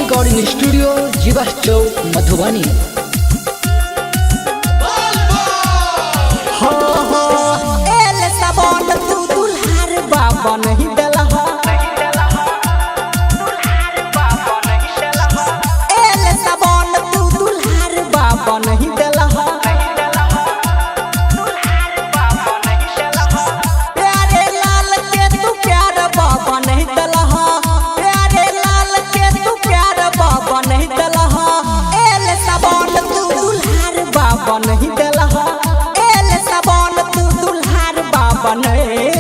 Recording studio जीवास चौक मधुबनी। बाबा नहीं दलहा एल सबन तू दुल्हार बाबा नहीं दलहा प्यारे लाल के तू प्यार बाबा नहीं दलहा प्यारे लाल के तू प्यार बाबा नहीं दलहा एल सबन तू दुल्हार बाबा नहीं दलहा एल सबन तू दुल्हार बाबा नहीं